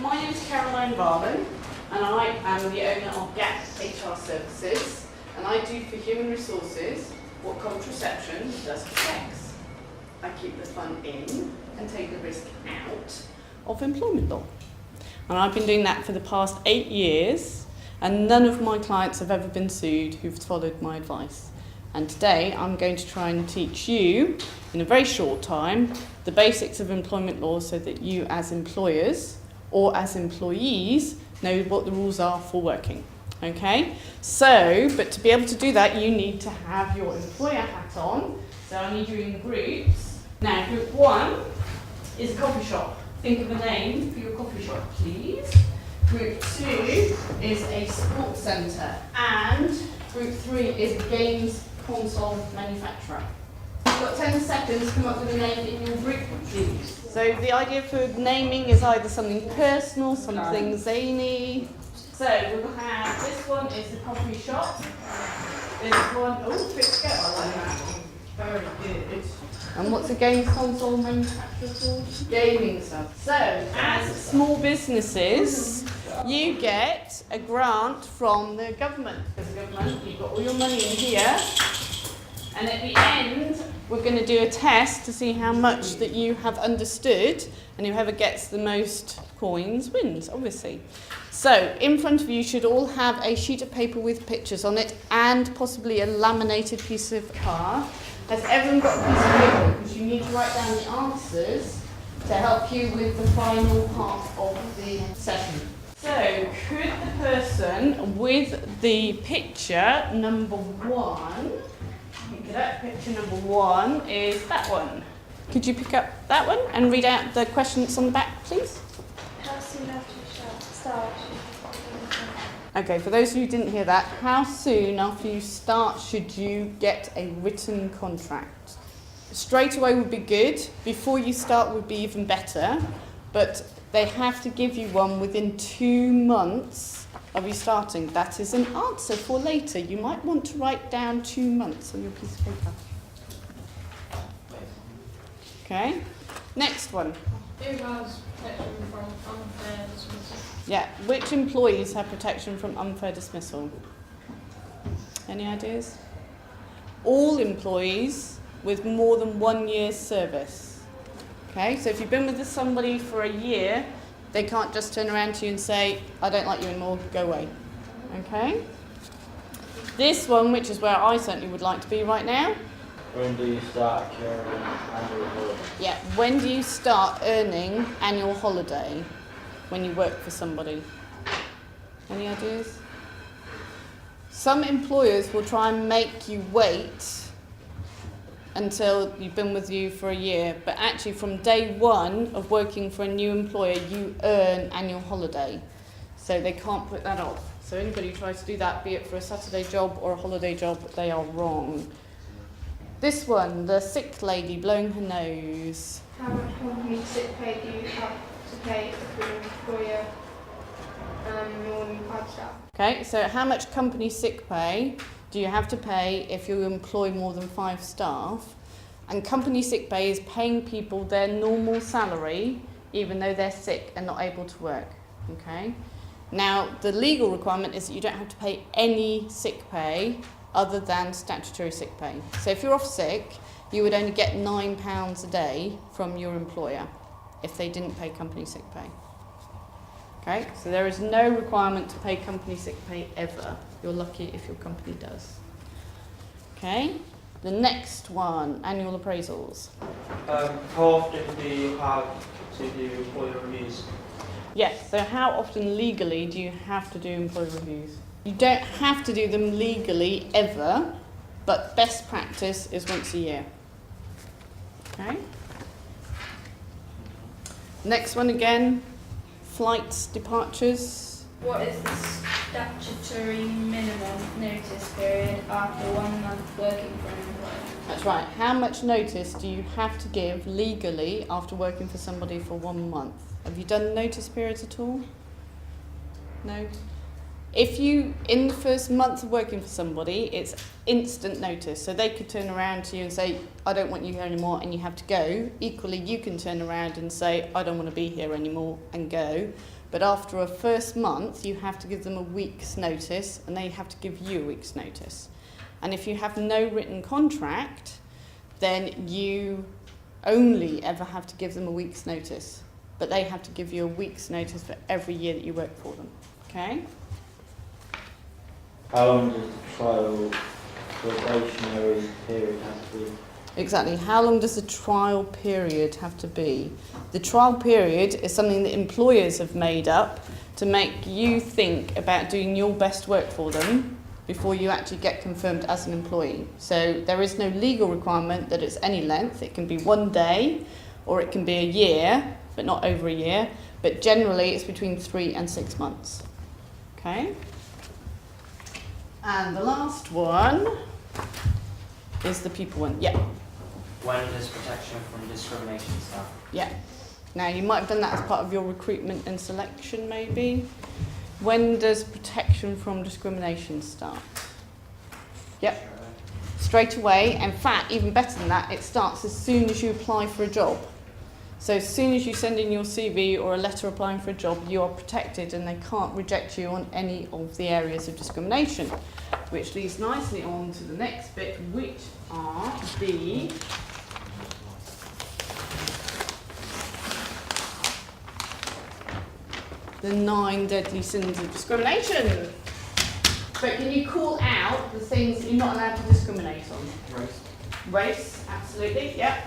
My name is Carolyne Wahlen, and I am the owner of GAP HR Services, and I do for human resources what contraception does for sex. I keep the fun in and take the risk out of employment law. And I've been doing that for the past 8 years, and none of my clients have ever been sued who've followed my advice. And today I'm going to try and teach you, in a very short time, the basics of employment law so that you as employers or as employees know what the rules are for working. Okay? So, but to be able to do that, you need to have your employer hat on. So I need you in groups. Now, group 1 is a coffee shop. Think of a name for your coffee shop, please. Group 2 is a sports centre. And group 3 is a games console manufacturer. You've got 10 seconds to come up with a name in your group, please. So the idea for naming is either something personal, something zany. So we'll have, this one is the coffee shop. This one, oh, quick go, I like that. Very good. And what's a games console manufacturer called? Gaming stuff. So, as small businesses, you get a grant from the government. Because the government, you've got all your money in here. And at the end, we're going to do a test to see how much that you have understood. And whoever gets the most coins wins, obviously. So, in front of you should all have a sheet of paper with pictures on it and possibly a laminated piece of card. Has everyone got a piece of paper? Because you need to write down the answers to help you with the final part of the session. So, could the person with the picture number 1, pick it up, picture number 1 is that one. Could you pick up that one and read out the questions on the back, please? How soon after you start? Okay, for those of you who didn't hear that, how soon after you start should you get a written contract? Straight away would be good, before you start would be even better, but they have to give you one within 2 months of you starting. That is an answer for later. You might want to write down 2 months on your piece of paper. Okay, next one. Who has protection from unfair dismissal? Yeah, which employees have protection from unfair dismissal? Any ideas? All employees with more than 1 year's service. Okay, so if you've been with somebody for a year, they can't just turn around to you and say, I don't like you anymore, go away. Okay? This one, which is where I certainly would like to be right now. When do you start accruing annual holiday? Yeah, when do you start earning annual holiday when you work for somebody? Any ideas? Some employers will try and make you wait until you've been with you for a year, but actually from day 1 of working for a new employer, you earn annual holiday. So they can't put that off. So anybody who tries to do that, be it for a Saturday job or a holiday job, they are wrong. This one, the sick lady blowing her nose. How much company sick pay do you have to pay if you're an employer more than 5 staff? Okay, so how much company sick pay do you have to pay if you employ more than 5 staff? And company sick pay is paying people their normal salary even though they're sick and not able to work. Okay. Now, the legal requirement is that you don't have to pay any sick pay other than statutory sick pay. So if you're off sick, you would only get £9 a day from your employer if they didn't pay company sick pay. Okay, so there is no requirement to pay company sick pay ever. You're lucky if your company does. Okay, the next one, annual appraisals. How often do you have to do employer reviews? Yes, so how often legally do you have to do employee reviews? You don't have to do them legally ever, but best practice is once a year. Okay. Next one again, flights, departures. What is the statutory minimum notice period after 1 month working for an employer? That's right. How much notice do you have to give legally after working for somebody for 1 month? Have you done notice periods at all? No? If you, in the first month of working for somebody, it's instant notice. So they could turn around to you and say, I don't want you here anymore, and you have to go. Equally, you can turn around and say, I don't want to be here anymore, and go. But after a first month, you have to give them a week's notice, and they have to give you a week's notice. And if you have no written contract, then you only ever have to give them a week's notice. But they have to give you a week's notice for every year that you work for them. Okay? How long does the trial probationary period have to be? Exactly. How long does the trial period have to be? The trial period is something that employers have made up to make you think about doing your best work for them before you actually get confirmed as an employee. So there is no legal requirement that it's any length. It can be 1 day or it can be a year, but not over a year. But generally it's between 3 and 6 months. Okay? And the last one is the people one. Yeah. When does protection from discrimination start? Yeah. Now, you might have done that as part of your recruitment and selection, maybe. When does protection from discrimination start? Yep. Straight away. In fact, even better than that, it starts as soon as you apply for a job. So as soon as you send in your CV or a letter applying for a job, you are protected and they can't reject you on any of the areas of discrimination. Which leads nicely on to the next bit, which are the 9 deadly sins of discrimination. But can you call out the things that you're not allowed to discriminate on? Race, absolutely, yeah.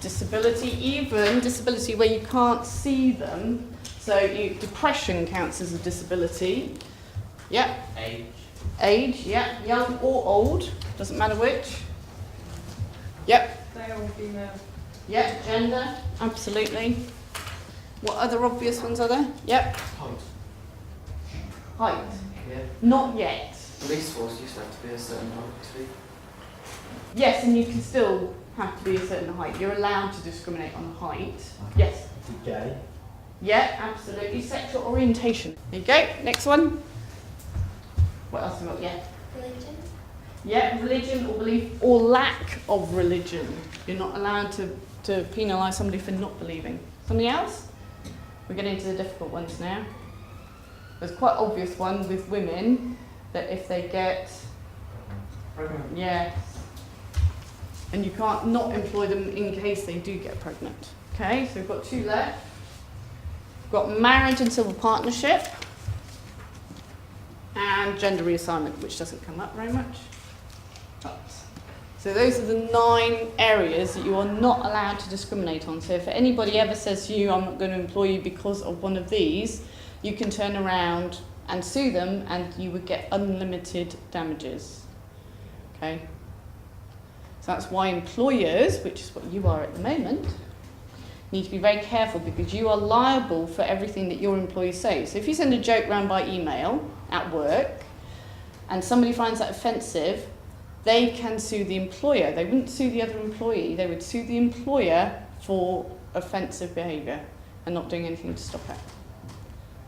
Disability, even disability where you can't see them. So depression counts as a disability. Yeah. Age, yeah. Young or old, doesn't matter which. Yep. Male or female. Yeah, gender, absolutely. What other obvious ones are there? Yep. Height. Yeah. Not yet. Police force used to have to be a certain height too. Yes, and you can still have to be a certain height. You're allowed to discriminate on height. Yes. Gay. Yeah, absolutely. Sexual orientation. There you go. Next one. What else have we got? Yeah. Religion. Yeah, religion or belief or lack of religion. You're not allowed to penalise somebody for not believing. Something else? We're getting into the difficult ones now. There's quite obvious one with women that if they get Pregnant. yeah, and you can't not employ them in case they do get pregnant. Okay, so we've got 2 left. We've got marriage and civil partnership and gender reassignment, which doesn't come up very much. So those are the 9 areas that you are not allowed to discriminate on. So if anybody ever says to you, I'm not going to employ you because of one of these, you can turn around and sue them and you would get unlimited damages. Okay? So that's why employers, which is what you are at the moment, need to be very careful because you are liable for everything that your employees say. So if you send a joke round by email at work and somebody finds that offensive, they can sue the employer. They wouldn't sue the other employee. They would sue the employer for offensive behaviour and not doing anything to stop it.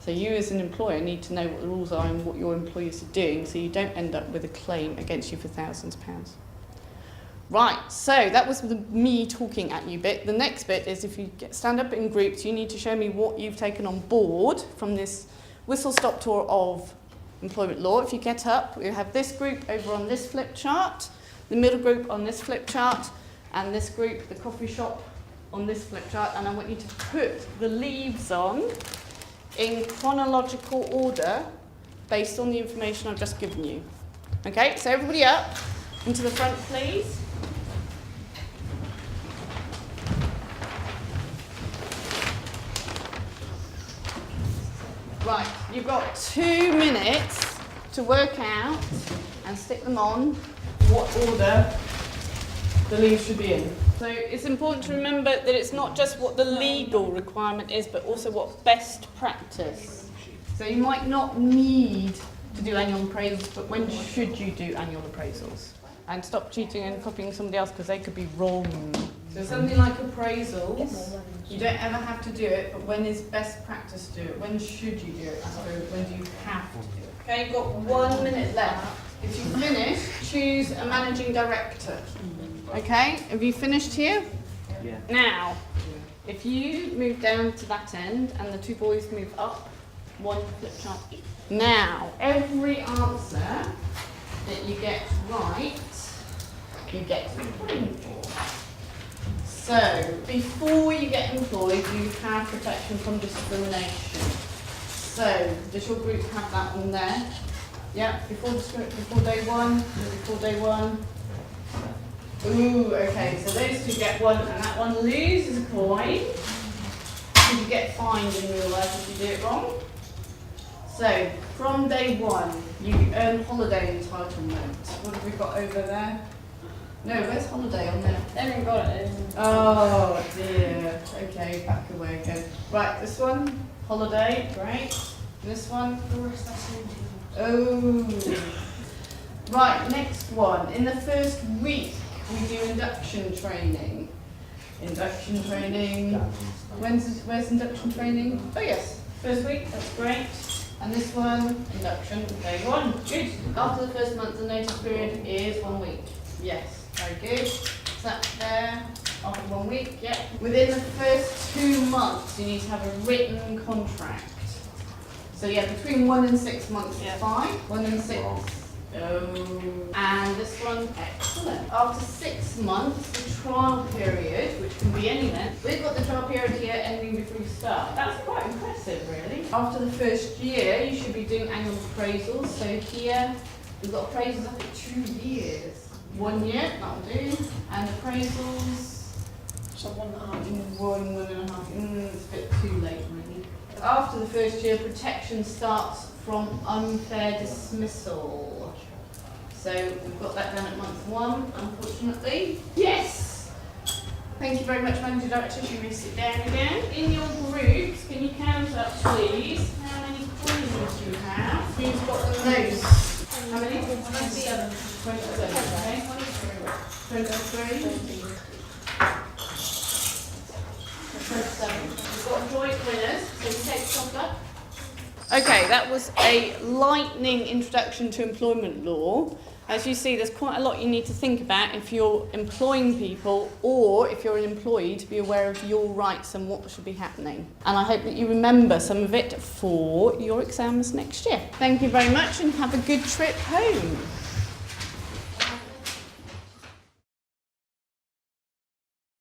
So you as an employer need to know what the rules are and what your employees are doing so you don't end up with a claim against you for thousands of pounds. Right, so that was the me talking at you bit. The next bit is if you stand up in groups, you need to show me what you've taken on board from this whistle-stop tour of employment law. If you get up, we have this group over on this flip chart, the middle group on this flip chart, and this group, the coffee shop, on this flip chart. And I want you to put the leaves on in chronological order based on the information I've just given you. Okay, so everybody up into the front, please. Right, you've got 2 minutes to work out and stick them on what order the leaves should be in. So it's important to remember that it's not just what the legal requirement is, but also what best practice. So you might not need to do annual appraisals, but when should you do annual appraisals? And stop cheating and copying somebody else because they could be wrong. So something like appraisals, you don't ever have to do it, but when is best practice to do it? When should you do it? So when do you have to do it? Okay, you've got 1 minute left. If you finish, choose a managing director. Okay, have you finished here? Yeah. Now, if you move down to that end and the two boys move up, one flip chart each. Now, every answer that you get right, you get employed for. So, before you get employed, you have protection from discrimination. So, does your group have that on there? Yeah, before day one, before day one. Ooh, okay, so those two get one, and that one loses a coin. Because you get fined in real life if you do it wrong. So, from day one, you earn holiday entitlement. What have we got over there? No, where's holiday on there? They haven't got it. Oh dear. Okay, back away again. Right, this one, holiday, great. This one, oh. Right, next one. In the first week, we do induction training. Induction training. Where's induction training? Oh yes, first week, that's great. And this one, induction, day one. Good. After the first month, the notice period is 1 week. Yes, very good. Is that there? After 1 week, yeah. Within the first 2 months, you need to have a written contract. So yeah, between 1 and 6 months is fine. 1 and 6. Oh. And this one, excellent. After 6 months, the trial period, which can be any length. We've got the trial period here ending before you start. That's quite impressive, really. After the first year, you should be doing annual appraisals. So here, we've got appraisals after 2 years. 1 year, that'll do. And appraisals. So 1.5. 1.5. It's a bit too late, really. After the first year, protection starts from unfair dismissal. So we've got that down at month 1, unfortunately. Yes! Thank you very much, Managing Director. You may sit down again. In your groups, can you count up, please? How many coins do you have? Who's got the most? How many? 27. 27, okay. 23. 27. We've got joint winners, so you take chocolate. Okay, that was a lightning introduction to employment law. As you see, there's quite a lot you need to think about if you're employing people or if you're an employee to be aware of your rights and what should be happening. And I hope that you remember some of it for your exams next year. Thank you very much and have a good trip home.